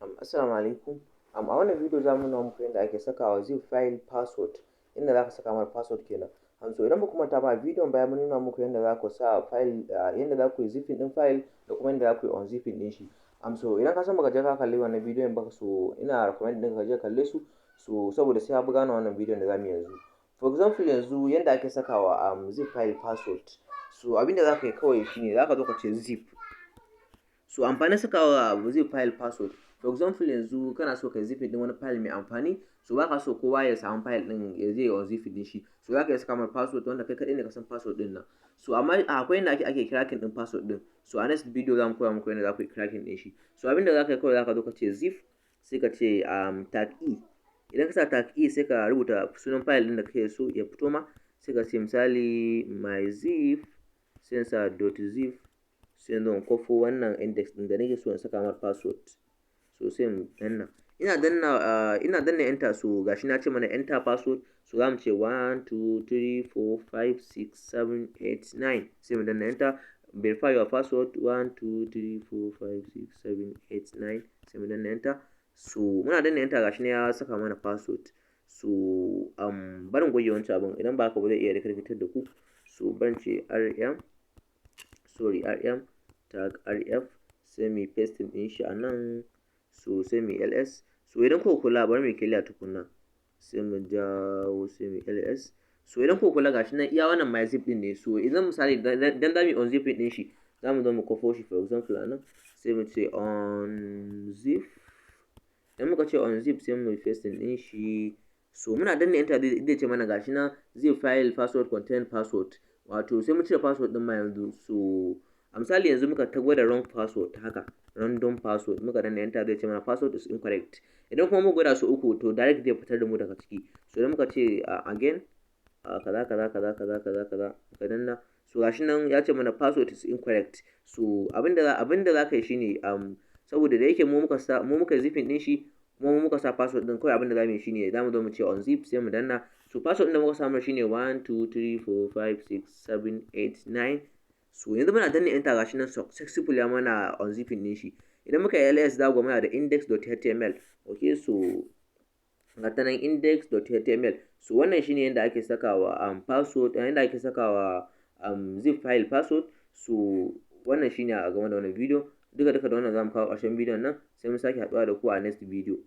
Assalamu alaikum. A wannan video za mu nuna muku yadda ake sakawa ZipFile password, inda za ka saka mana password kenan. So idan ba ku manta ba, a bidiyon baya mun nuna muku yadda za ku sa file, yadda za ku yi zipping din file da kuma yadda za ku yi unzipping din shi. So idan ka san baka je ka kalli wannan bidiyon ba, so ina recommend din ka je kalle su, so saboda sai ka gane wannan bidiyon da zamu yi yanzu. For example, yanzu yadda ake sakawa ZipFile password. So abinda za ka yi kawai shine za ka zo ka ce zip. So amfanin sakawa ZipFile password, for example yanzu kana so ka yi zipping din wani file mai amfani, so baka so kowa ya samu file din ya je unzip din shi, so za ka yi saka mai password wanda kai kadai ne ka san password din nan. So amma akwai yadda ake cracking din password din, so a next video za mu koya muku yadda za ku yi cracking din shi. So abinda za ka yi kawai za ka zo ka ce zip, sai ka ce tag e. Idan ka sa tag e sai ka rubuta sunan file din da kake so ya fito ma, sai ka ce misali my zip, sai sa .zip, sai zan kwafo wannan index din da nake so in saka mar password. So sai mu danna, ina danna enter, so gashi na ce mana enter password, so za mu ce 1 2 3 4 5 6 7 8 9, sai mu danna enter. Verify your password 1 2 3 4 5 6 7 8 9, sai mu danna enter. So muna danna enter, gashi ne ya saka mana password. So barin goge wancan abin, idan ba haka ba zai iya rikirkitar da ku. So ban ce rm tag rf, sai mu paste din shi a nan, so sai mu ls. So idan kuka kula, bari mu clear tukunna, sai mu jawo sai mu ls. So idan kuka kula gashi nan iya wannan my zip din ne. So idan misali dan za mu unzip din shi, za mu zo mu kwafo shi, for example a nan, sai mu ce unzip. Idan muka ce unzip sai mu paste din shi. So muna danna enter zai ce mana gashi nan ZipFile password contain password, wato sai mu cire password din ma yanzu. So a misali yanzu muka tagwa da wrong password, haka random password, muka danna enter zai ce mana password is incorrect. Idan kuma mu gwada su uku, to direct zai fitar da mu daga ciki. So idan muka ce again kaza muka danna, so gashi nan ya ce mana password is incorrect. So abinda za ka yi shine saboda da yake mu muka zipping din shi, kuma mu muka sa password din, kawai abinda za mu yi shine za mu zo mu ce unzip, sai mu danna. So password din da muka samu shine 1 2 3 4 5 6 7 8 9. So yanzu muna danna enter, gashi nan successful ya mana unzipping din shi. Idan muka yi ls za mu muna da index.html. Okay, so ga ta nan index.html. So wannan shine yadda ake sakawa password, yadda ake sakawa ZipFile password. So wannan shine a game da wannan video. Duka da wannan zamu kawo ƙarshen bidiyon nan, sai mun sake haɗuwa da ku a next video.